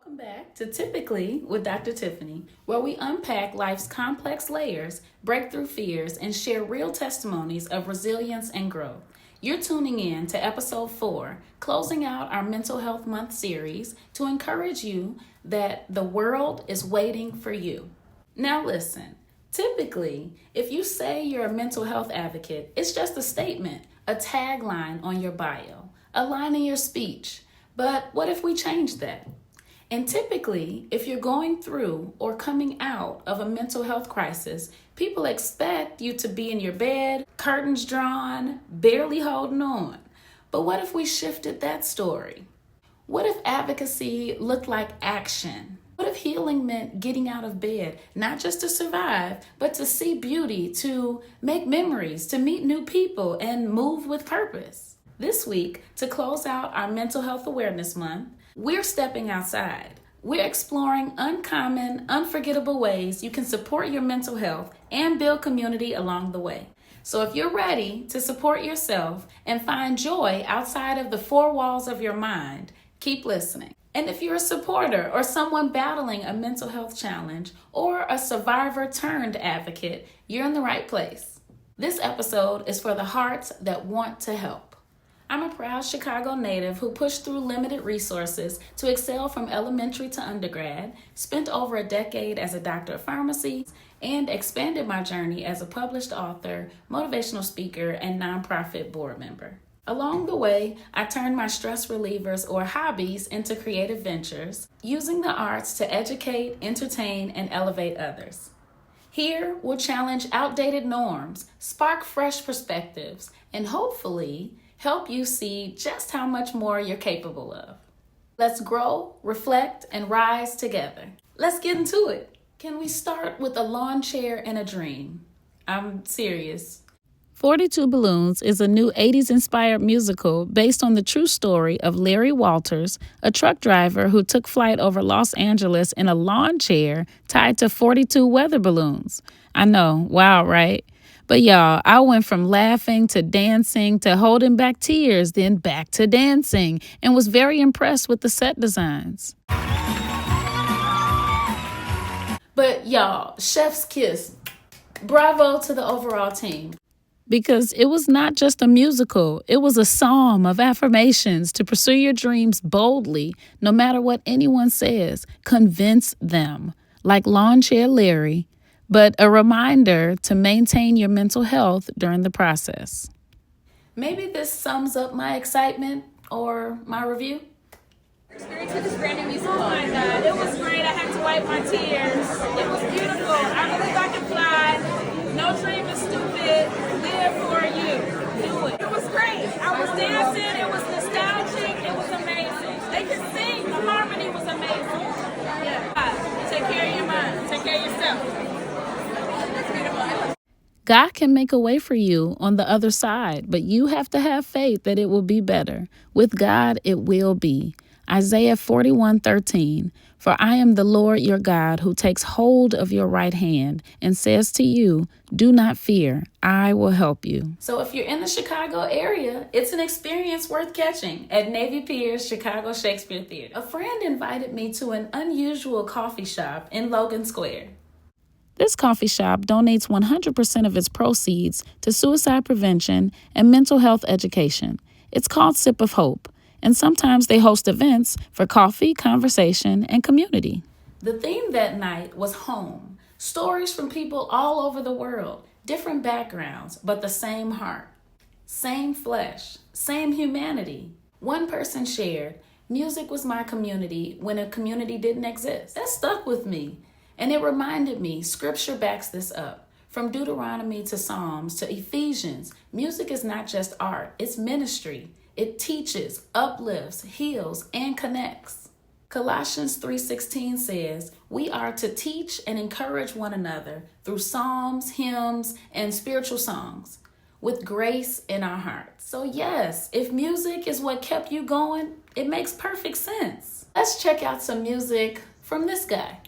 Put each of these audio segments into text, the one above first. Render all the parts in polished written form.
Welcome back to Typically with Dr. Tiffany, where we unpack life's complex layers, break through fears, and share real testimonies of resilience and growth. You're tuning in to episode 4, closing out our Mental Health Month series to encourage you that the world is waiting for you. Now listen, typically, if you say you're a mental health advocate, it's just a statement, a tagline on your bio, a line in your speech. But what if we change that? And typically, if you're going through or coming out of a mental health crisis, people expect you to be in your bed, curtains drawn, barely holding on. But what if we shifted that story? What if advocacy looked like action? What if healing meant getting out of bed, not just to survive, but to see beauty, to make memories, to meet new people, and move with purpose? This week, to close out our Mental Health Awareness Month, we're stepping outside. We're exploring uncommon, unforgettable ways you can support your mental health and build community along the way. So if you're ready to support yourself and find joy outside of the four walls of your mind, keep listening. And if you're a supporter or someone battling a mental health challenge or a survivor turned advocate, you're in the right place. This episode is for the hearts that want to help. I'm a proud Chicago native who pushed through limited resources to excel from elementary to undergrad, spent over a decade as a doctor of pharmacy, and expanded my journey as a published author, motivational speaker, and nonprofit board member. Along the way, I turned my stress relievers or hobbies into creative ventures, using the arts to educate, entertain, and elevate others. Here, we'll challenge outdated norms, spark fresh perspectives, and hopefully help you see just how much more you're capable of. Let's grow, reflect, and rise together. Let's get into it. Can we start with a lawn chair and a dream? I'm serious. 42 Balloons is a new 80s-inspired musical based on the true story of Larry Walters, a truck driver who took flight over Los Angeles in a lawn chair tied to 42 weather balloons. I know, wow, right? But y'all, I went from laughing to dancing to holding back tears, then back to dancing, and was very impressed with the set designs. But y'all, chef's kiss. Bravo to the overall team. Because it was not just a musical, it was a psalm of affirmations to pursue your dreams boldly, no matter what anyone says. Convince them, like Lawn Chair Larry, but a reminder to maintain your mental health during the process. Maybe this sums up my excitement or my review. Experience with this brand new musical. Oh my God, it was great. I had to wipe my tears. It was beautiful. I believe I can fly. No dream is stupid. Live for you. Do it. It was great. I was dancing. It was nostalgic. It was amazing. They could sing. The harmony was amazing. Yeah. Take care of your mind. Take care of yourself. God can make a way for you on the other side, but you have to have faith that it will be better. With God, it will be. Isaiah 41:13, for I am the Lord your God who takes hold of your right hand and says to you, do not fear, I will help you. So if you're in the Chicago area, it's an experience worth catching at Navy Pier's Chicago Shakespeare Theater. A friend invited me to an unusual coffee shop in Logan Square. This coffee shop donates 100% of its proceeds to suicide prevention and mental health education. It's called Sip of Hope, and sometimes they host events for coffee, conversation, and community. The theme that night was home. Stories from people all over the world, different backgrounds, but the same heart. Same flesh, same humanity. One person shared, music was my community when a community didn't exist. That stuck with me. And it reminded me, scripture backs this up. From Deuteronomy to Psalms to Ephesians, music is not just art, it's ministry. It teaches, uplifts, heals, and connects. Colossians 3:16 says, we are to teach and encourage one another through psalms, hymns, and spiritual songs with grace in our hearts. So yes, if music is what kept you going, it makes perfect sense. Let's check out some music from this guy.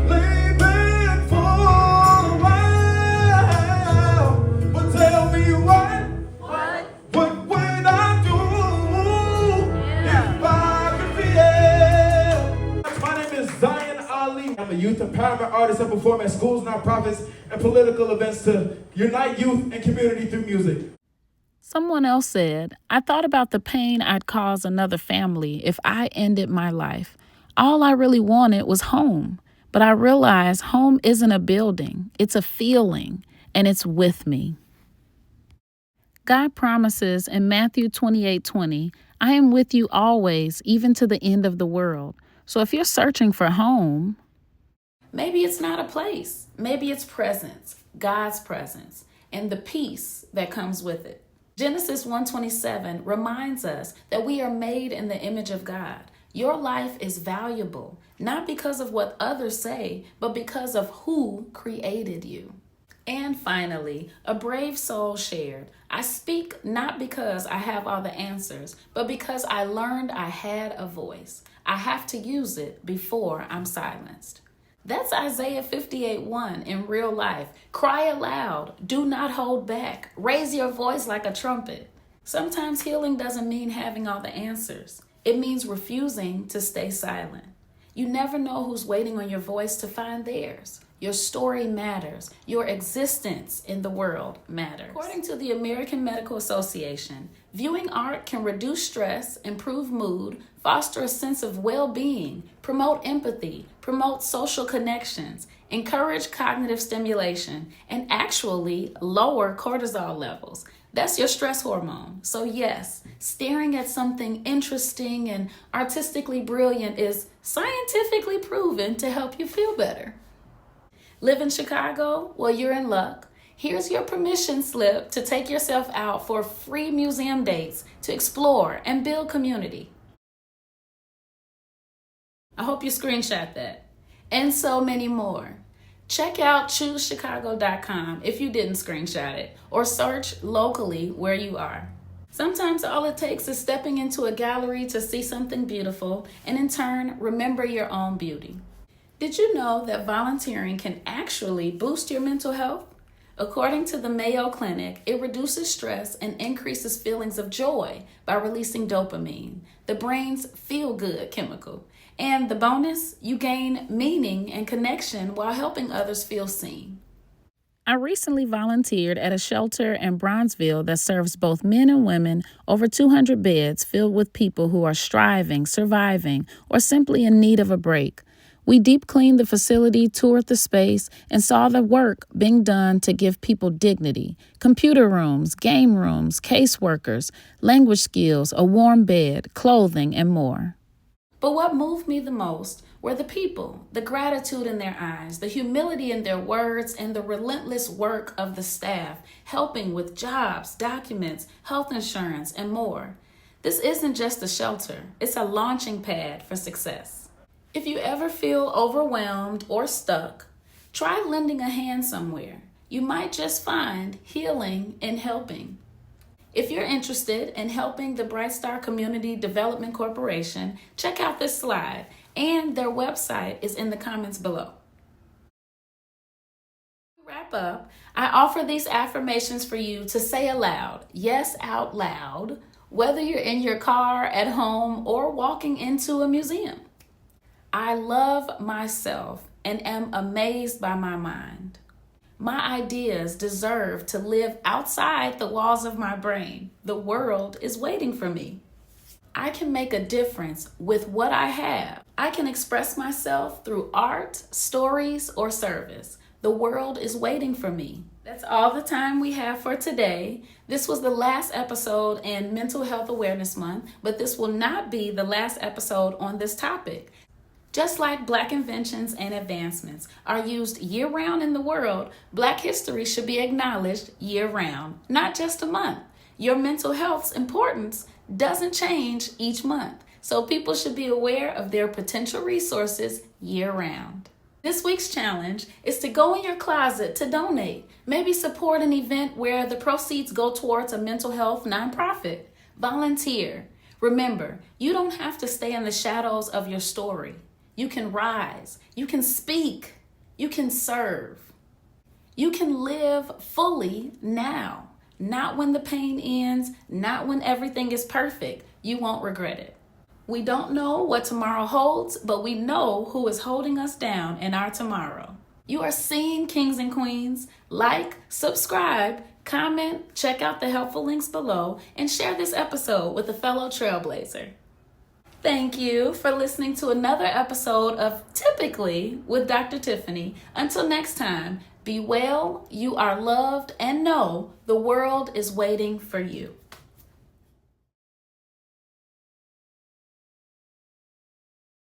Lay back for a while, but tell me why. artists that perform at schools, nonprofits, and political events to unite youth and community through music. Someone else said, I thought about the pain I'd cause another family if I ended my life. All I really wanted was home. But I realized home isn't a building, it's a feeling, and it's with me. God promises in Matthew 28:20, I am with you always, even to the end of the world. So if you're searching for home, maybe it's not a place. Maybe it's presence, God's presence, and the peace that comes with it. Genesis 1:27 reminds us that we are made in the image of God. Your life is valuable, not because of what others say, but because of who created you. And finally, a brave soul shared, I speak not because I have all the answers, but because I learned I had a voice. I have to use it before I'm silenced. That's Isaiah 58:1 in real life. Cry aloud, do not hold back, raise your voice like a trumpet. Sometimes healing doesn't mean having all the answers. It means refusing to stay silent. You never know who's waiting on your voice to find theirs. Your story matters. Your existence in the world matters. According to the American Medical Association, viewing art can reduce stress, improve mood, foster a sense of well-being, promote empathy, promote social connections, encourage cognitive stimulation, and actually lower cortisol levels. That's your stress hormone. So yes, staring at something interesting and artistically brilliant is scientifically proven to help you feel better. Live in Chicago? Well, you're in luck. Here's your permission slip to take yourself out for free museum dates to explore and build community. I hope you screenshot that. And so many more. Check out ChooseChicago.com if you didn't screenshot it, or search locally where you are. Sometimes all it takes is stepping into a gallery to see something beautiful and in turn, remember your own beauty. Did you know that volunteering can actually boost your mental health? According to the Mayo Clinic, it reduces stress and increases feelings of joy by releasing dopamine, the brain's feel-good chemical. And the bonus, you gain meaning and connection while helping others feel seen. I recently volunteered at a shelter in Bronzeville that serves both men and women, over 200 beds filled with people who are striving, surviving, or simply in need of a break. We deep cleaned the facility, toured the space, and saw the work being done to give people dignity. Computer rooms, game rooms, caseworkers, language skills, a warm bed, clothing, and more. But what moved me the most were the people, the gratitude in their eyes, the humility in their words, and the relentless work of the staff, helping with jobs, documents, health insurance, and more. This isn't just a shelter, it's a launching pad for success. If you ever feel overwhelmed or stuck, try lending a hand somewhere. You might just find healing in helping. If you're interested in helping the Bright Star Community Development Corporation, check out this slide, and their website is in the comments below. To wrap up, I offer these affirmations for you to say aloud, yes, out loud, whether you're in your car, at home, or walking into a museum. I love myself and am amazed by my mind. My ideas deserve to live outside the walls of my brain. The world is waiting for me. I can make a difference with what I have. I can express myself through art, stories, or service. The world is waiting for me. That's all the time we have for today. This was the last episode in Mental Health Awareness Month, but this will not be the last episode on this topic. Just like Black inventions and advancements are used year-round in the world, Black history should be acknowledged year-round, not just a month. Your mental health's importance doesn't change each month, so people should be aware of their potential resources year-round. This week's challenge is to go in your closet to donate. Maybe support an event where the proceeds go towards a mental health nonprofit. Volunteer. Remember, you don't have to stay in the shadows of your story. You can rise, you can speak, you can serve. You can live fully now, not when the pain ends, not when everything is perfect. You won't regret it. We don't know what tomorrow holds, but we know who is holding us down in our tomorrow. You are seeing Kings and Queens. Like, subscribe, comment, check out the helpful links below, and share this episode with a fellow trailblazer. Thank you for listening to another episode of Typically with Dr. Tiffany. Until next time, be well, you are loved, and know the world is waiting for you.